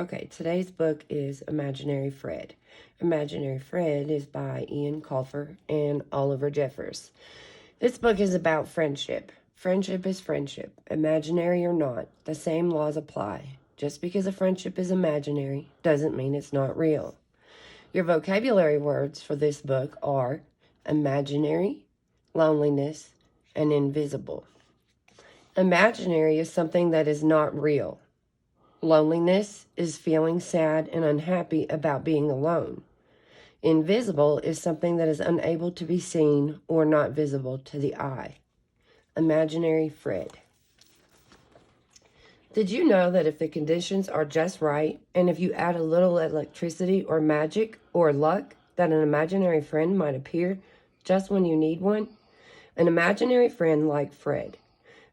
Okay, today's book is Imaginary Fred. Imaginary Fred is by Ian Colfer and Oliver Jeffers. This book is about friendship. Friendship is friendship. Imaginary or not, the same laws apply. Just because a friendship is imaginary doesn't mean it's not real. Your vocabulary words for this book are imaginary, loneliness, and invisible. Imaginary is something that is not real. Loneliness is feeling sad and unhappy about being alone. Invisible is something that is unable to be seen or not visible to the eye. Imaginary Fred. Did you know that if the conditions are just right, and if you add a little electricity or magic or luck, that an imaginary friend might appear just when you need one? An imaginary friend like Fred.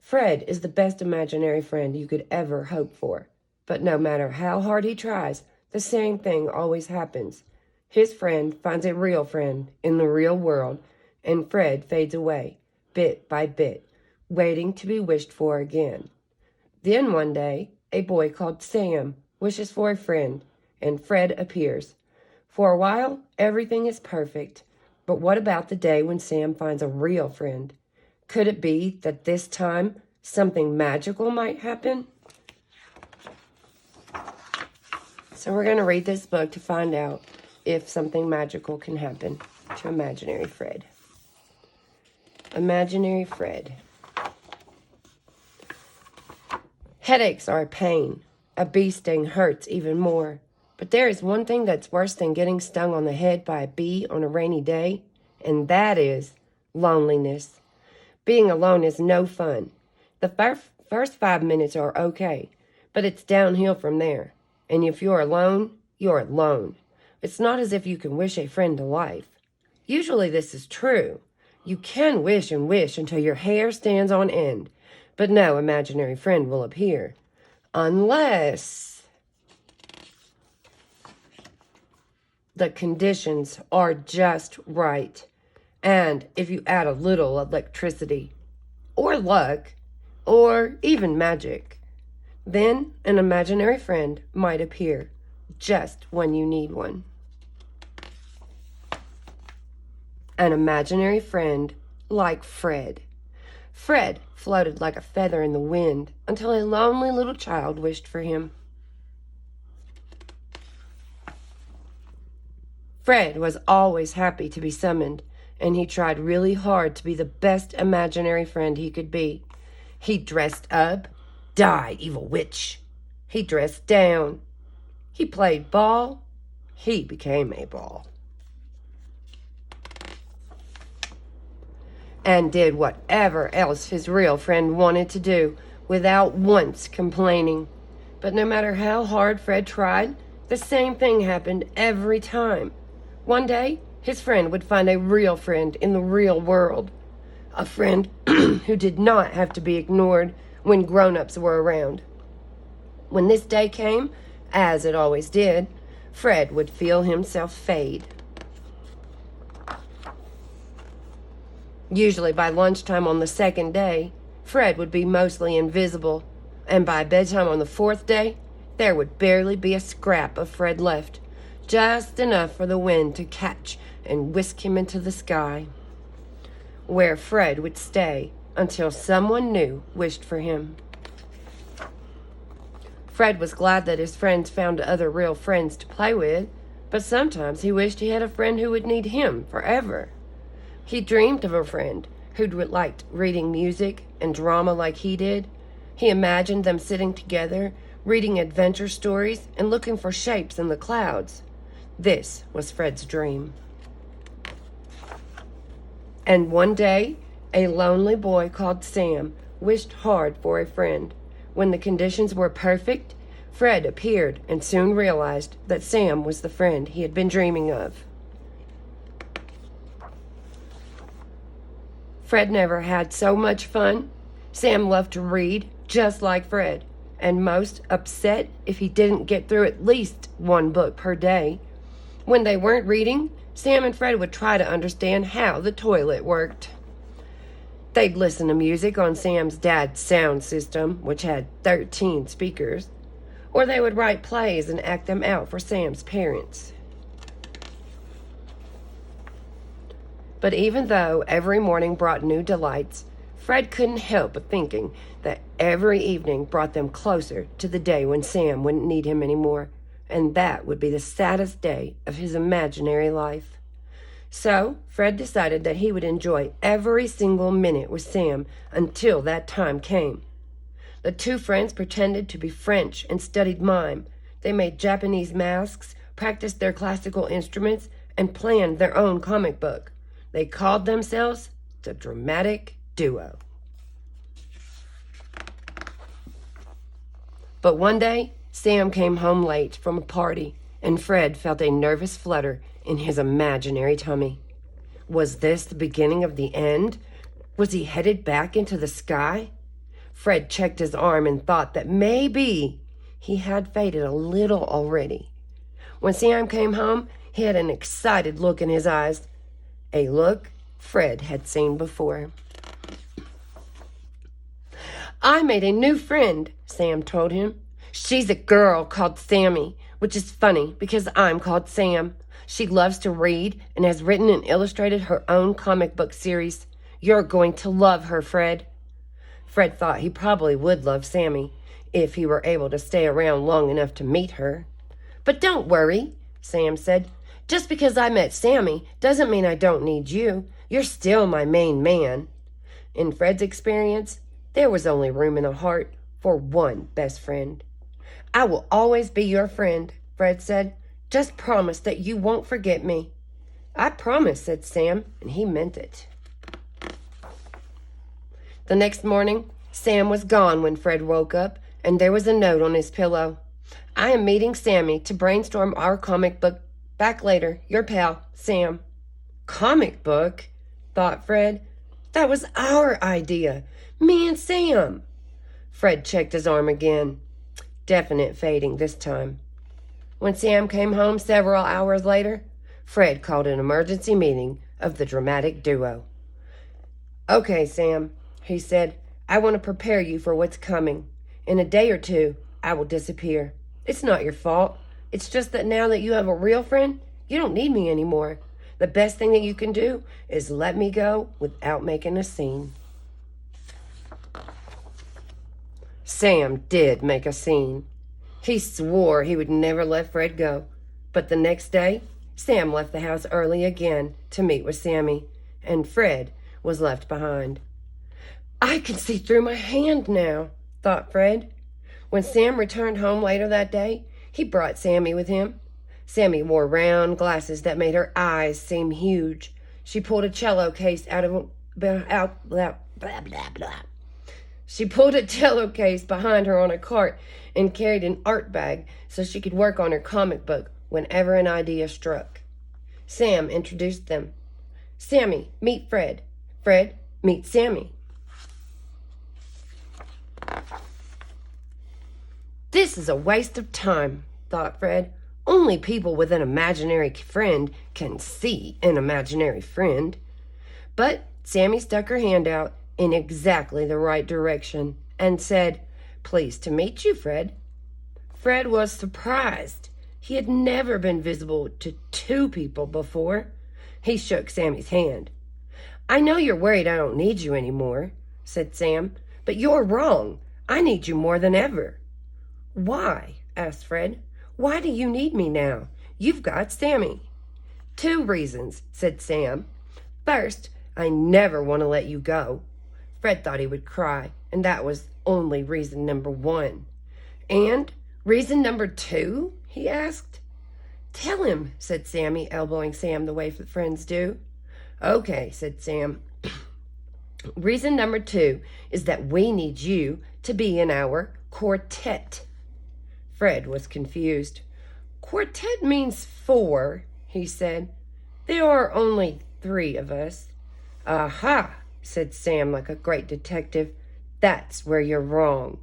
Fred is the best imaginary friend you could ever hope for. But no matter how hard he tries, the same thing always happens. His friend finds a real friend in the real world, and Fred fades away, bit by bit, waiting to be wished for again. Then one day, a boy called Sam wishes for a friend, and Fred appears. For a while, everything is perfect. But what about the day when Sam finds a real friend? Could it be that this time something magical might happen? So we're going to read this book to find out if something magical can happen to Imaginary Fred. Imaginary Fred. Headaches are a pain. A bee sting hurts even more. But there is one thing that's worse than getting stung on the head by a bee on a rainy day, and that is loneliness. Being alone is no fun. The first 5 minutes are okay, but it's downhill from there. And if you're alone, you're alone. It's not as if you can wish a friend to life. Usually this is true. You can wish and wish until your hair stands on end, but no imaginary friend will appear. Unless the conditions are just right. And if you add a little electricity, or luck, or even magic, then an imaginary friend might appear just when you need one. An imaginary friend like Fred. Fred floated like a feather in the wind until a lonely little child wished for him. Fred was always happy to be summoned, and he tried really hard to be the best imaginary friend he could be. He dressed up. Die, evil witch. He dressed down. He played ball. He became a ball. And did whatever else his real friend wanted to do without once complaining. But no matter how hard Fred tried, the same thing happened every time. One day, his friend would find a real friend in the real world. A friend who did not have to be ignored when grown-ups were around. When this day came, as it always did, Fred would feel himself fade. Usually by lunchtime on the second day, Fred would be mostly invisible, and by bedtime on the fourth day, there would barely be a scrap of Fred left, just enough for the wind to catch and whisk him into the sky, where Fred would stay until someone new wished for him. Fred was glad that his friends found other real friends to play with, but sometimes he wished he had a friend who would need him forever. He dreamed of a friend who liked reading music and drama like he did. He imagined them sitting together, reading adventure stories and looking for shapes in the clouds. This was Fred's dream. And one day, a lonely boy called Sam wished hard for a friend. When the conditions were perfect, Fred appeared and soon realized that Sam was the friend he had been dreaming of. Fred never had so much fun. Sam loved to read, just like Fred, and most upset if he didn't get through at least one book per day. When they weren't reading, Sam and Fred would try to understand how the toilet worked. They'd listen to music on Sam's dad's sound system, which had 13 speakers. or they would write plays and act them out for Sam's parents. But even though every morning brought new delights, Fred couldn't help but thinking that every evening brought them closer to the day when Sam wouldn't need him anymore, and that would be the saddest day of his imaginary life. So Fred decided that he would enjoy every single minute with Sam until that time came. The two friends pretended to be French and studied mime. They made Japanese masks, practiced their classical instruments, and planned their own comic book. They called themselves the Dramatic Duo. But one day, Sam came home late from a party, and Fred felt a nervous flutter in his imaginary tummy. Was this the beginning of the end? Was he headed back into the sky? Fred checked his arm and thought that maybe he had faded a little already. When Sam came home, he had an excited look in his eyes, a look Fred had seen before. "I made a new friend," Sam told him. "She's a girl called Sammy, which is funny because I'm called Sam. She loves to read and has written and illustrated her own comic book series. You're going to love her, Fred." Fred thought he probably would love Sammy if he were able to stay around long enough to meet her. "But don't worry," Sam said. "Just because I met Sammy doesn't mean I don't need you. You're still my main man." In Fred's experience, there was only room in the heart for one best friend. "I will always be your friend," Fred said. "Just promise that you won't forget me." "I promise," said Sam, and he meant it. The next morning, Sam was gone when Fred woke up, and there was a note on his pillow. "I am meeting Sammy to brainstorm our comic book. Back later, your pal, Sam." "Comic book?" thought Fred. "That was our idea. Me and Sam." Fred checked his arm again. Definite fading this time. When Sam came home several hours later, Fred called an emergency meeting of the Dramatic Duo. "Okay, Sam," he said, "I want to prepare you for what's coming. In a day or two, I will disappear. It's not your fault. It's just that now that you have a real friend, you don't need me anymore. The best thing that you can do is let me go without making a scene." Sam did make a scene. He swore he would never let Fred go. But the next day, Sam left the house early again to meet with Sammy, and Fred was left behind. "I can see through my hand now," thought Fred. When Sam returned home later that day, he brought Sammy with him. Sammy wore round glasses that made her eyes seem huge. She pulled a cello case She pulled a cello case behind her on a cart and carried an art bag so she could work on her comic book whenever an idea struck. Sam introduced them. "Sammy, meet Fred. Fred, meet Sammy." "This is a waste of time," thought Fred. "Only people with an imaginary friend can see an imaginary friend." But Sammy stuck her hand out in exactly the right direction and said, "Pleased to meet you, Fred." Fred was surprised. He had never been visible to two people before. He shook Sammy's hand. "I know you're worried I don't need you anymore," said Sam, "but you're wrong. I need you more than ever." "Why?" asked Fred. "Why do you need me now? You've got Sammy." "Two reasons," said Sam. "First, I never want to let you go." Fred thought he would cry, and that was only reason number one. "And reason number two?" he asked. "Tell him," said Sammy, elbowing Sam the way friends do. "Okay," said Sam. "Reason number two is that we need you to be in our quartet." Fred was confused. "Quartet means four," he said. "There are only three of us." "Aha," said Sam like a great detective. "That's where you're wrong."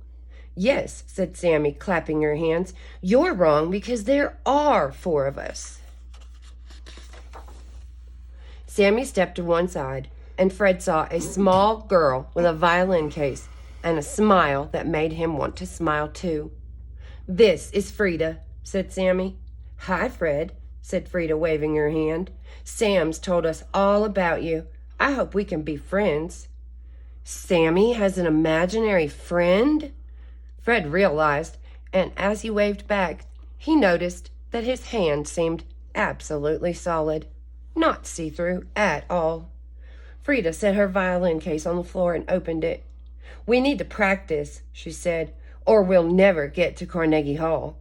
"Yes," said Sammy, clapping her hands. "You're wrong because there are four of us." Sammy stepped to one side, and Fred saw a small girl with a violin case and a smile that made him want to smile too. "This is Frida," said Sammy. "Hi, Fred," said Frida, waving her hand. "Sam's told us all about you. I hope we can be friends." "Sammy has an imaginary friend?" Fred realized, and as he waved back, he noticed that his hand seemed absolutely solid, not see-through at all. Frida set her violin case on the floor and opened it. "We need to practice," she said, "or we'll never get to Carnegie Hall."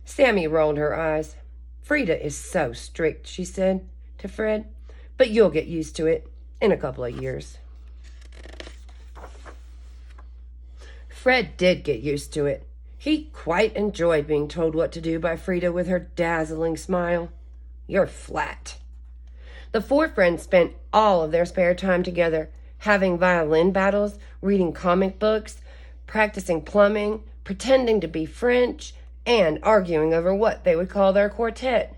Sammy rolled her eyes. "Frida is so strict," she said to Fred, "but you'll get used to it in a couple of years." Fred did get used to it. He quite enjoyed being told what to do by Frida with her dazzling smile. "You're flat." The four friends spent all of their spare time together, having violin battles, reading comic books, practicing plumbing, pretending to be French, and arguing over what they would call their quartet.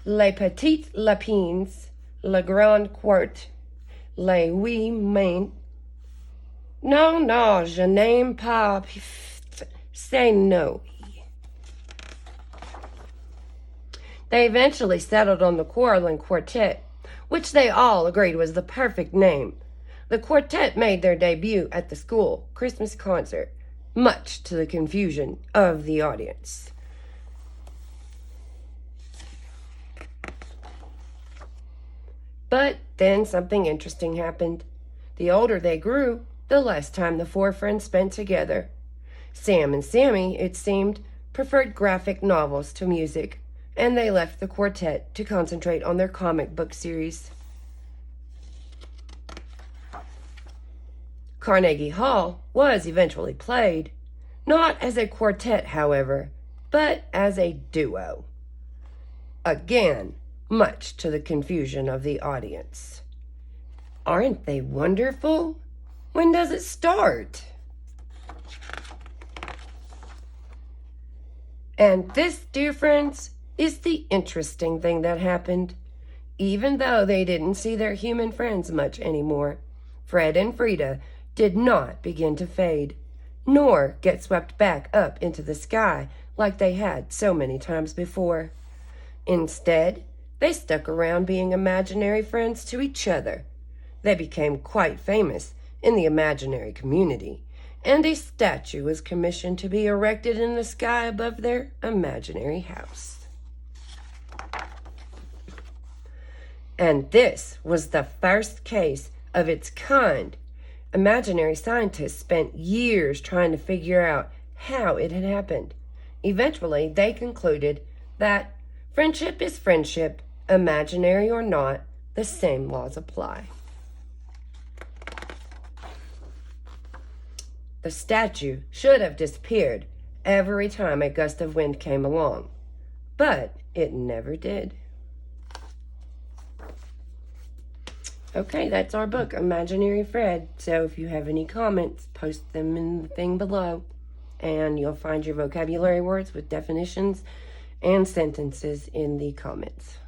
Les petites lapines, le grand quart, les huit mains. Non, je n'aime pas, c'est no. They eventually settled on the quarreling quartet, which they all agreed was the perfect name. The quartet made their debut at the school Christmas concert, much to the confusion of the audience. But then something interesting happened. The older they grew, the less time the four friends spent together. Sam and Sammy, it seemed, preferred graphic novels to music, and they left the quartet to concentrate on their comic book series. Carnegie Hall was eventually played, not as a quartet, however, but as a duo. Again, much to the confusion of the audience. Aren't they wonderful? When does it start? And this, dear friends, is the interesting thing that happened. Even though they didn't see their human friends much anymore, Fred and Frida did not begin to fade, nor get swept back up into the sky like they had so many times before. Instead, they stuck around being imaginary friends to each other. They became quite famous in the imaginary community, and a statue was commissioned to be erected in the sky above their imaginary house. And this was the first case of its kind. Imaginary scientists spent years trying to figure out how it had happened. Eventually, they concluded that friendship is friendship, imaginary or not, the same laws apply. The statue should have disappeared every time a gust of wind came along, but it never did. Okay, that's our book, Imaginary Fred. So if you have any comments, post them in the thing below, and you'll find your vocabulary words with definitions and sentences in the comments.